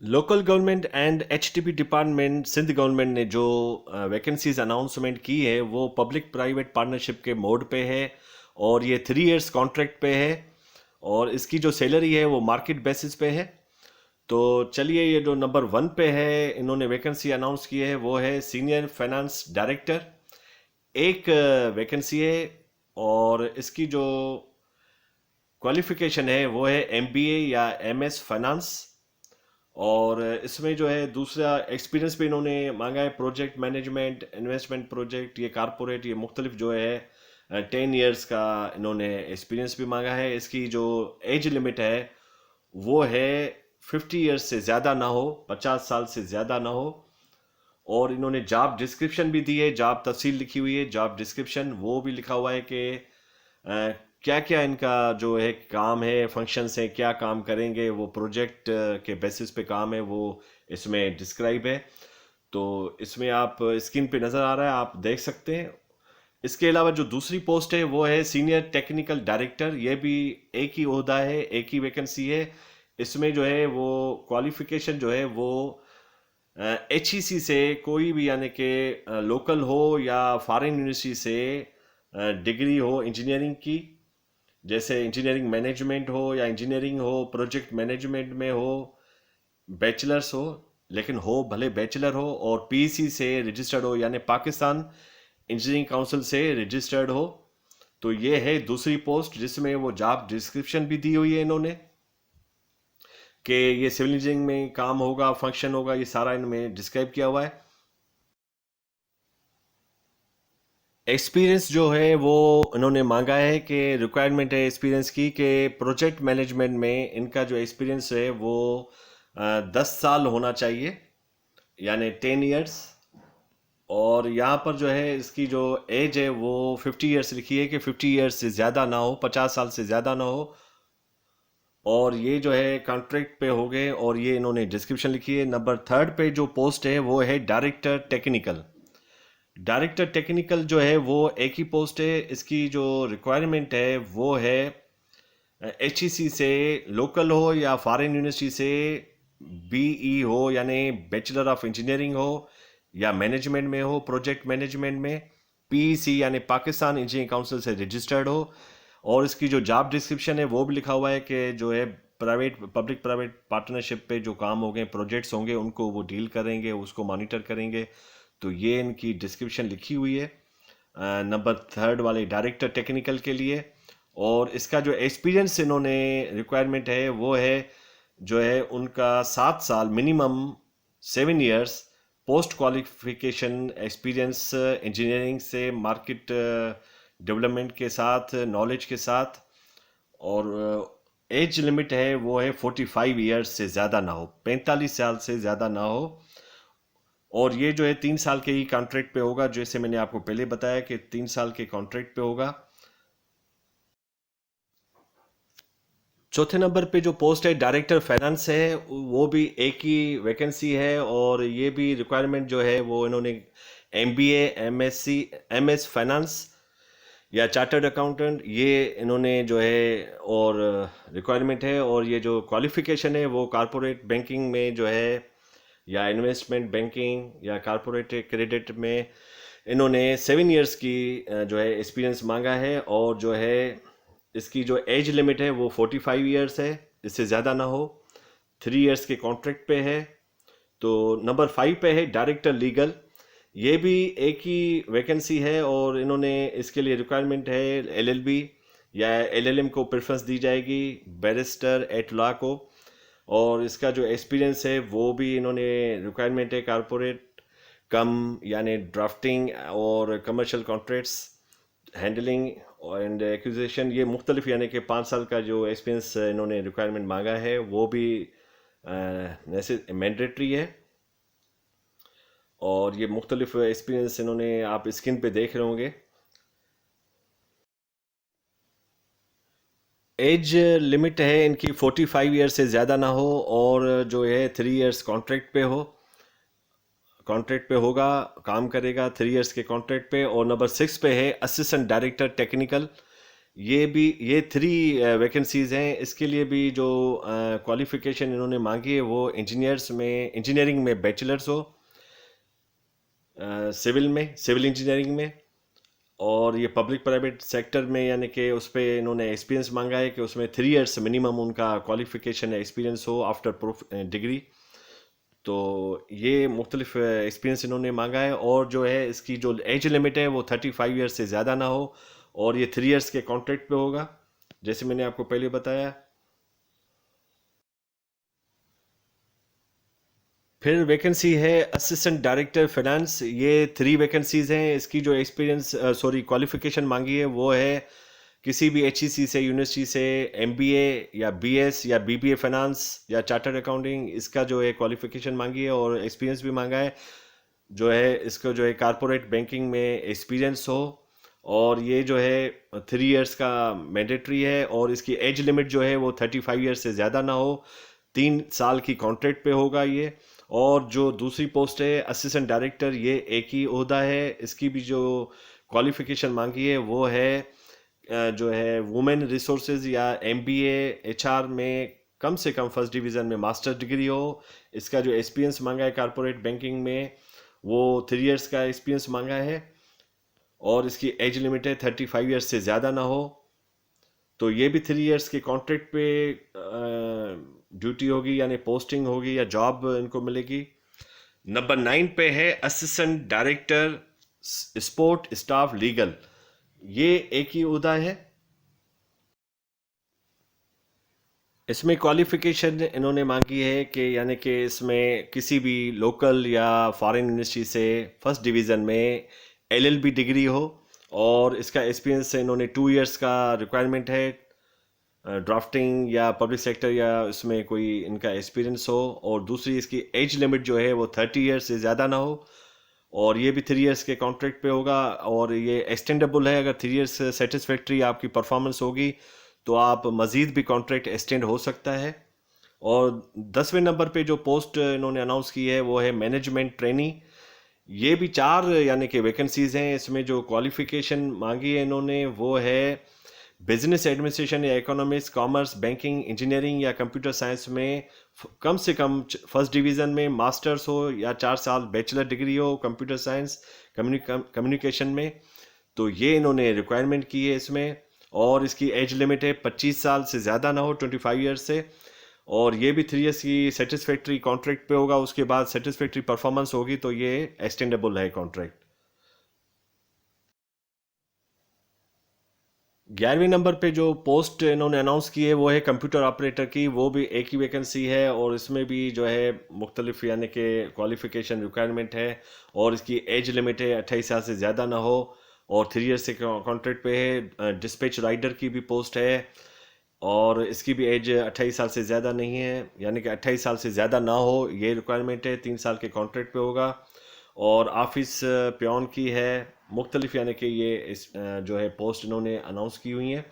Local government and HTP department Sindh government ने जो vacancies announcement की है वो पब्लिक प्राइवेट पार्टनरशिप के मोड पे है और ये 3 इयर्स कॉन्ट्रैक्ट पे है और इसकी जो सैलरी है वो मार्केट बेसिस पे है। तो चलिए, ये जो नंबर 1 पे है इन्होंने वैकेंसी अनाउंस की है वो है सीनियर फाइनेंस डायरेक्टर। एक वैकेंसी है और इसकी जो क्वालिफिकेशन है वो है एमबीए या एमएस फाइनेंस। और इसमें जो है दूसरा एक्सपीरियंस भी इन्होंने मांगा है, प्रोजेक्ट मैनेजमेंट, इन्वेस्टमेंट प्रोजेक्ट, ये कारपोरेट, ये मुख्तलिफ जो है 10 इयर्स का इन्होंने एक्सपीरियंस भी मांगा है। इसकी जो एज लिमिट है वो है 50 इयर्स से ज़्यादा ना हो, 50 साल से ज़्यादा ना हो। और इन्होंने जॉब डिस्क्रिप्शन भी दी है, जॉब तफसील लिखी हुई है, जॉब डिस्क्रिप्शन वो भी लिखा हुआ है कि क्या क्या इनका जो है काम है, फंक्शंस हैं, क्या काम करेंगे, वो प्रोजेक्ट के बेसिस पे काम है वो इसमें डिस्क्राइब है। तो इसमें आप स्क्रीन पे नज़र आ रहा है, आप देख सकते हैं। इसके अलावा जो दूसरी पोस्ट है वो है सीनियर टेक्निकल डायरेक्टर। ये भी एक ही ओहदा है, एक ही वैकेंसी है। इसमें जो है वो क्वालिफिकेशन जो है वो HEC से कोई भी, यानी कि लोकल हो या फॉरेन यूनिवर्सिटी से डिग्री हो इंजीनियरिंग की, जैसे इंजीनियरिंग मैनेजमेंट हो या इंजीनियरिंग हो, प्रोजेक्ट मैनेजमेंट में हो, बैचलर्स हो, लेकिन हो भले बैचलर हो और PEC से रजिस्टर्ड हो, यानी पाकिस्तान इंजीनियरिंग काउंसिल से रजिस्टर्ड हो। तो ये है दूसरी पोस्ट जिसमें वो जॉब डिस्क्रिप्शन भी दी हुई है इन्होंने कि ये सिविल इंजीनियरिंग में काम होगा, फंक्शन होगा, ये सारा इनमें डिस्क्राइब किया हुआ है। एक्सपीरियंस जो है वो इन्होंने मांगा है कि रिक्वायरमेंट है एक्सपीरियंस की कि प्रोजेक्ट मैनेजमेंट में इनका जो एक्सपीरियंस है वो 10 साल होना चाहिए, यानी 10 इयर्स। और यहाँ पर जो है इसकी जो एज है वो 50 इयर्स लिखी है कि 50 इयर्स से ज़्यादा ना हो, 50 साल से ज़्यादा ना हो। और ये जो है कॉन्ट्रैक्ट पे हो गए और ये इन्होंने डिस्क्रिप्शन लिखी है। नंबर 3 पे जो पोस्ट है वो है डायरेक्टर टेक्निकल। डायरेक्टर टेक्निकल जो है वो एक ही पोस्ट है। इसकी जो रिक्वायरमेंट है वो है HEC से लोकल हो या फॉरेन यूनिवर्सिटी से BE हो, यानी बैचलर ऑफ इंजीनियरिंग हो, या मैनेजमेंट में हो, प्रोजेक्ट मैनेजमेंट में, PEC यानी पाकिस्तान इंजीनियरिंग काउंसिल से रजिस्टर्ड हो। और इसकी जो जॉब डिस्क्रिप्शन है वो भी लिखा हुआ है कि जो है प्राइवेट पब्लिक प्राइवेट पार्टनरशिप पे जो काम होंगे, प्रोजेक्ट्स होंगे, उनको वो डील करेंगे, उसको मॉनिटर करेंगे। तो ये इनकी डिस्क्रिप्शन लिखी हुई है नंबर 3 वाले डायरेक्टर टेक्निकल के लिए। और इसका जो एक्सपीरियंस इन्होंने रिक्वायरमेंट है वो है जो है उनका 7 साल minimum, 7 years post qualification experience engineering से, मार्केट डेवलपमेंट के साथ, नॉलेज के साथ। और एज लिमिट है वो है 45 इयर्स से ज़्यादा ना हो, 45 साल से ज़्यादा ना हो। और ये जो है 3 साल के ही कॉन्ट्रैक्ट पे होगा, जैसे मैंने आपको पहले बताया कि 3 साल के कॉन्ट्रैक्ट पे होगा। चौथे नंबर पे जो पोस्ट है डायरेक्टर फाइनेंस है, वो भी एक ही वैकेंसी है और ये भी रिक्वायरमेंट जो है वो इन्होंने MBA, MSc, MS फाइनेंस या चार्टर्ड अकाउंटेंट, ये इन्होंने जो है और रिक्वायरमेंट है। और ये जो क्वालिफिकेशन है वो कॉरपोरेट बैंकिंग में जो है, या इन्वेस्टमेंट बैंकिंग या कॉरपोरेट क्रेडिट में इन्होंने 7 इयर्स की जो है एक्सपीरियंस मांगा है। और जो है इसकी जो एज लिमिट है वो 45 इयर्स है, इससे ज़्यादा ना हो। 3 इयर्स के कॉन्ट्रैक्ट पे है। तो नंबर 5 पे है डायरेक्टर लीगल। ये भी एक ही वैकेंसी है और इन्होंने इसके लिए रिक्वायरमेंट है LLB या LLM को प्रेफरेंस दी जाएगी, बैरिस्टर एट लॉ को। और इसका जो एक्सपीरियंस है वो भी इन्होंने रिक्वायरमेंट है कारपोरेट कम, यानी ड्राफ्टिंग और commercial contracts handling and acquisition, ये मुख्तलिफ, यानी कि 5 साल का जो एक्सपीरियंस इन्होंने रिक्वायरमेंट मांगा है वो भी मैंडेटरी है। और ये मुख्तलिफ एक्सपीरियंस इन्होंने, आप स्क्रीन पे देख रहे होंगे। एज लिमिट है इनकी 45 इयर्स से ज़्यादा ना हो और जो है 3 इयर्स कॉन्ट्रैक्ट पे हो, कॉन्ट्रैक्ट पे होगा, काम करेगा 3 इयर्स के कॉन्ट्रैक्ट पे। और नंबर 6 पे है असिस्टेंट डायरेक्टर टेक्निकल। ये 3 वैकेंसीज हैं। इसके लिए भी जो क्वालिफिकेशन इन्होंने मांगी है वो इंजीनियरिंग में बैचलर्स हो, सिविल इंजीनियरिंग में, और ये पब्लिक प्राइवेट सेक्टर में, यानी कि उस पर इन्होंने एक्सपीरियंस मांगा है कि उसमें 3 इयर्स मिनिमम उनका क्वालिफिकेशन या एक्सपीरियंस हो आफ्टर प्रूफ डिग्री। तो ये मुख्तलिफ एक्सपीरियंस इन्होंने मांगा है, और जो है इसकी जो एज लिमिट है वो 35 ईयर्स से ज़्यादा ना हो, और ये 3 इयर्स के कॉन्ट्रैक्ट पे होगा जैसे मैंने आपको पहले बताया। फिर वैकेंसी है असिस्टेंट डायरेक्टर फाइनेंस। ये 3 वैकेंसीज हैं। इसकी जो क्वालिफिकेशन मांगी है वो है किसी भी HEC से, यूनिवर्सिटी से, MBA या BS या BBA फाइनेंस या चार्टर्ड अकाउंटिंग, इसका जो है क्वालिफिकेशन मांगी है, और एक्सपीरियंस भी मांगा है। जो है इसको जो है कारपोरेट बैंकिंग में एक्सपीरियंस हो, और ये जो है 3 इयर्स का मैंडेटरी है, और इसकी एज लिमिट जो है वो 35 ईयर्स से ज़्यादा ना हो, 3 साल की कॉन्ट्रैक्ट पे होगा ये। और जो दूसरी पोस्ट है असिस्टेंट डायरेक्टर, ये एक ही ओहदा है। इसकी भी जो क्वालिफिकेशन मांगी है वो है जो है वुमेन रिसोर्सेज या MBA HR में कम से कम फर्स्ट डिवीज़न में मास्टर डिग्री हो। इसका जो एक्सपीरियंस मांगा है कारपोरेट बैंकिंग में वो 3 इयर्स का एक्सपीरियंस मांगा है, और इसकी एज लिमिट है 35 इयर्स से ज़्यादा ना हो। तो ये भी 3 इयर्स के कॉन्ट्रैक्ट पे ड्यूटी होगी, यानी पोस्टिंग होगी या जॉब इनको मिलेगी। नंबर 9 पे है assistant director sport staff legal. ये एक ही ओहदा है। इसमें क्वालिफिकेशन इन्होंने मांगी है कि यानी कि इसमें किसी भी लोकल या फॉरेन यूनिवर्सिटी से फर्स्ट डिवीज़न में LLB डिग्री हो, और इसका एक्सपीरियंस इन्होंने 2 इयर्स का रिक्वायरमेंट है। ड्राफ्टिंग या पब्लिक सेक्टर या इसमें कोई इनका एक्सपीरियंस हो, और दूसरी इसकी एज लिमिट जो है वो 30 इयर्स से ज़्यादा ना हो, और ये भी 3 इयर्स के कॉन्ट्रैक्ट पे होगा, और ये एक्सटेंडेबल है। अगर 3 इयर्स सेटिस्फैक्ट्री आपकी परफॉर्मेंस होगी तो आप मज़ीद भी कॉन्ट्रैक्ट एक्सटेंड हो सकता है। और 10वें नंबर पे जो पोस्ट इन्होंने अनाउंस की है वो है मैनेजमेंट ट्रेनी। ये भी 4 यानी कि वैकेंसीज हैं। इसमें जो क्वालिफिकेशन मांगी है इन्होंने वो है बिजनेस एडमिनिस्ट्रेशन या इकोनॉमिक्स, कॉमर्स, बैंकिंग, इंजीनियरिंग या कंप्यूटर साइंस में कम से कम फर्स्ट डिवीज़न में मास्टर्स हो, या 4 साल बैचलर डिग्री हो कंप्यूटर साइंस कम्युनिकेशन में। तो ये इन्होंने रिक्वायरमेंट की है इसमें, और इसकी एज लिमिट है 25 साल से ज़्यादा ना हो, 25 इयर्स से, और ये भी 3 इयर्स की सेटिस्फैक्ट्री कॉन्ट्रैक्ट पे होगा। उसके बाद सेटिस्फैक्ट्री परफॉर्मेंस होगी तो ये एक्सटेंडेबल है कॉन्ट्रैक्ट। 11वें नंबर पे जो पोस्ट इन्होंने अनाउंस की है वो है कंप्यूटर ऑपरेटर की। वो भी एक ही वैकेंसी है, और इसमें भी जो है मुख्तलिफ यानी कि क्वालिफिकेशन रिक्वायरमेंट है, और इसकी एज लिमिट है 28 साल से ज़्यादा ना हो, और 3 इयर्स से कॉन्ट्रैक्ट पे है। डिस्पैच राइडर की भी पोस्ट है, और इसकी भी एज 28 साल से ज़्यादा नहीं है, यानी कि 28 साल से ज़्यादा ना हो ये रिक्वायरमेंट है। 3 साल के कॉन्ट्रैक्ट पे होगा। और ऑफिस प्योन की है मुख्तलिफ, यानी कि ये जो है पोस्ट इन्होंने अनाउंस की हुई हैं।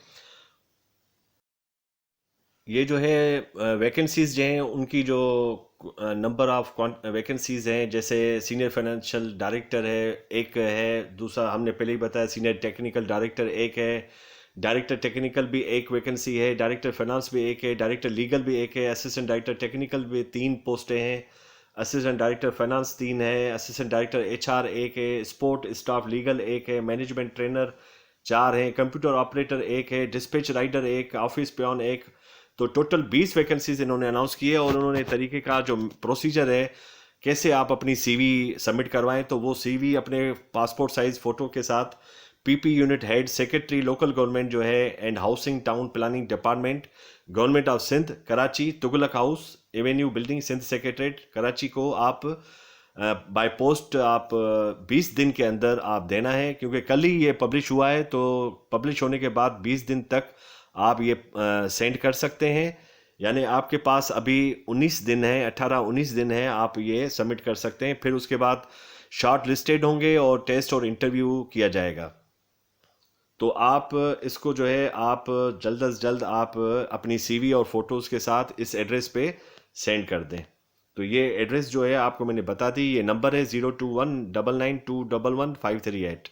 ये जो है वैकेंसीज जो हैं उनकी जो नंबर ऑफ वैकेंसीज हैं, जैसे सीनियर फाइनेंशियल डायरेक्टर है एक है, दूसरा हमने पहले ही बताया सीनियर टेक्निकल डायरेक्टर एक है, डायरेक्टर टेक्निकल भी एक वैकेंसी है, डायरेक्टर फाइनेंस भी एक है, डायरेक्टर लीगल भी एक है, असिस्टेंट डायरेक्टर टेक्निकल भी 3 पोस्टें हैं, असिस्टेंट डायरेक्टर फाइनेंस 3 है, असिस्टेंट डायरेक्टर HR एक है, स्पोर्ट स्टाफ लीगल एक है, मैनेजमेंट ट्रेनर 4 हैं, कंप्यूटर ऑपरेटर एक है, डिस्पैच राइडर एक, ऑफिस प्योन एक। तो टोटल 20 वैकेंसीज इन्होंने अनाउंस की है, और उन्होंने तरीके का जो प्रोसीजर है कैसे आप अपनी CV सबमिट करवाएं, तो वो CV अपने पासपोर्ट साइज फ़ोटो के साथ PP unit head secretary local government जो है and housing town planning department government of Sindh Karachi, Tughlaq house avenue building Sindh secretariat Karachi को आप बाय पोस्ट आप 20 दिन के अंदर आप देना है, क्योंकि कल ही ये पब्लिश हुआ है। तो पब्लिश होने के बाद 20 दिन तक आप ये सेंड कर सकते हैं, यानी आपके पास अभी 19 दिन है, 18-19 दिन है, आप ये सबमिट कर सकते हैं। फिर उसके बाद शॉर्ट लिस्टेड होंगे और टेस्ट और इंटरव्यू किया जाएगा। तो आप इसको जो है आप जल्द अज जल्द आप अपनी CV और फोटोज़ के साथ इस एड्रेस पे सेंड कर दें। तो ये एड्रेस जो है आपको मैंने बता दी, ये नंबर है 02199211538।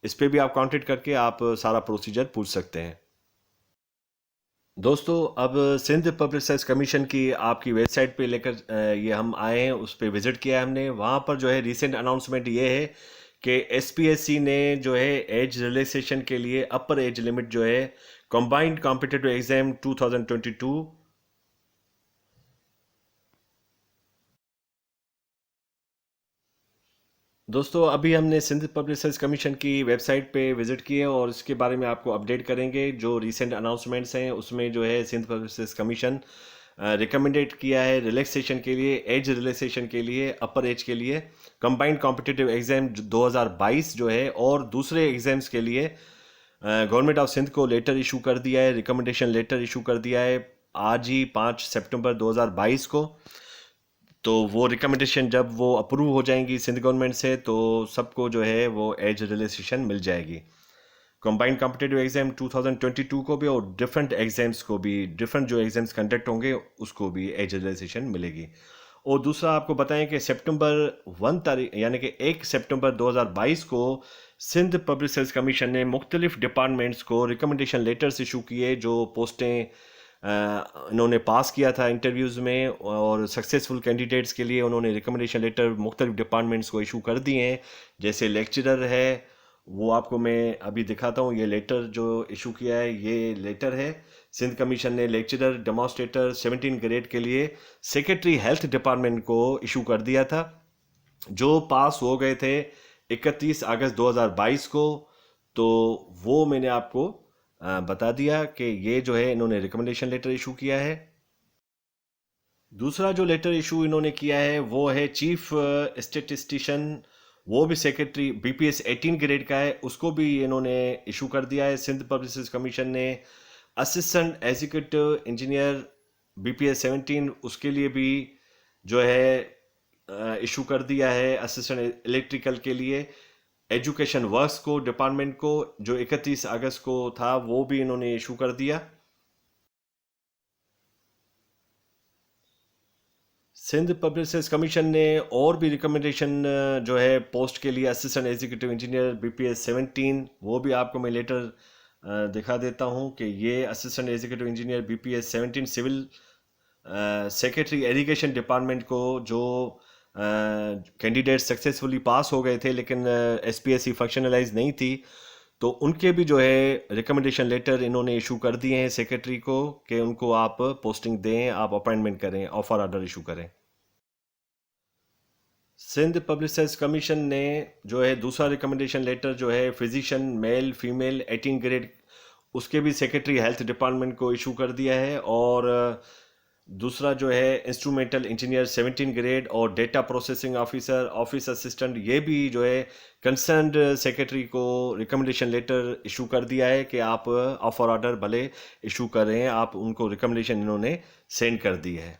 इस पे भी आप कांटेक्ट करके आप सारा प्रोसीजर पूछ सकते हैं। दोस्तों अब सिंध पब्लिक सर्विस कमीशन की आपकी वेबसाइट पे लेकर ये हम आए हैं, उस पे विजिट किया है हमने। वहाँ पर जो है रीसेंट अनाउंसमेंट ये है कि एसपीएससी ने जो है एज रिलैक्सेशन के लिए अपर एज लिमिट जो है कंबाइंड कॉम्पिटिटिव एग्जाम 2022। दोस्तों अभी हमने सिंध पब्लिक सर्विस कमीशन की वेबसाइट पे विजिट किए और इसके बारे में आपको अपडेट करेंगे। जो रीसेंट अनाउंसमेंट्स हैं उसमें जो है Sindh public service commission recommended किया है रिलैक्सेशन के लिए, एज रिलैक्सेशन के लिए, अपर एज के लिए कंबाइंड कॉम्पिटिटिव एग्जाम 2022 जो है, और दूसरे एग्जाम्स के लिए गवर्नमेंट ऑफ सिंध को लेटर इशू कर दिया है, रिकमेंडेशन लेटर इशू कर दिया है आज ही 5 सितंबर 2022 को। तो वो रिकमेंडेशन जब वो अप्रूव हो जाएंगी सिंध गवर्नमेंट से तो सबको जो है वो एज रिलैक्सेशन मिल जाएगी। कंबाइंड कॉम्पिटिटिव एग्जाम 2022 को भी और डिफरेंट एग्जाम्स को भी, डिफरेंट जो एग्जाम्स कंडक्ट होंगे उसको भी एज रिलैक्सेशन मिलेगी। और दूसरा आपको बताएं कि सितंबर 1 तारीख यानी कि 1 सितंबर 2022 को सिंध पब्लिक सर्विस कमीशन ने मुख्तलिफ डिपार्टमेंट्स को रिकमेंडेशन लेटर्स इशू किए जो पोस्टें इन्होंने पास किया था इंटरव्यूज़ में, और सक्सेसफुल कैंडिडेट्स के लिए उन्होंने रिकमेंडेशन लेटर मुख्तलिफ डिपार्टमेंट्स को इशू कर दिए हैं। जैसे लेक्चरर है, वो आपको मैं अभी दिखाता हूँ। ये लेटर जो इशू किया है ये लेटर है। सिंध कमीशन ने लेक्चरर डेमोन्स्ट्रेटर 17 ग्रेड के लिए सेक्रेटरी हेल्थ डिपार्टमेंट को इशू कर दिया था, जो पास हो गए थे 31 अगस्त 2022 को। तो वो मैंने आपको बता दिया कि ये जो है इन्होंने रिकमेंडेशन लेटर इशू किया है। दूसरा जो लेटर इशू इन्होंने किया है वो है चीफ स्टेटिस्टिशियन, वो भी सेक्रेटरी बीपीएस 18 ग्रेड का है, उसको भी इन्होंने इशू कर दिया है। सिंध पब्लिक सर्विस कमीशन ने असिस्टेंट एग्जीक्यूटिव इंजीनियर बीपीएस 17 उसके लिए भी जो है इशू कर दिया है। असिस्टेंट इलेक्ट्रिकल के लिए एजुकेशन वर्क्स को डिपार्टमेंट को जो 31 अगस्त को था वो भी इन्होंने इशू कर दिया। सिंध पब्लिक सर्विस कमीशन ने और भी रिकमेंडेशन जो है पोस्ट के लिए असिस्टेंट एग्जीक्यूटिव इंजीनियर बीपीएस 17, वो भी आपको मैं लेटर दिखा देता हूँ कि ये assistant executive engineer BPS 17 civil secretary education department को जो कैंडिडेट सक्सेसफुली पास हो गए थे लेकिन एसपीएससी फंक्शनलाइज नहीं थी, तो उनके भी जो है रिकमेंडेशन लेटर इन्होंने इशू कर दिए हैं सेक्रेटरी को कि उनको आप पोस्टिंग दें, आप अपॉइंटमेंट करें, ऑफर ऑर्डर इशू करें। सिंध पब्लिक सर्विस कमीशन ने जो है दूसरा रिकमेंडेशन लेटर जो है फिजिशियन मेल फीमेल 18 ग्रेड उसके भी सेक्रेटरी हेल्थ डिपार्टमेंट को इशू कर दिया है। और दूसरा जो है इंस्ट्रूमेंटल इंजीनियर 17 ग्रेड और data processing officer office assistant, ये भी जो है कंसर्न्ड सेक्रेटरी को रिकमेंडेशन लेटर इशू कर दिया है कि आप ऑफर ऑर्डर भले इशू करें, आप उनको रिकमेंडेशन इन्होंने सेंड कर दी है।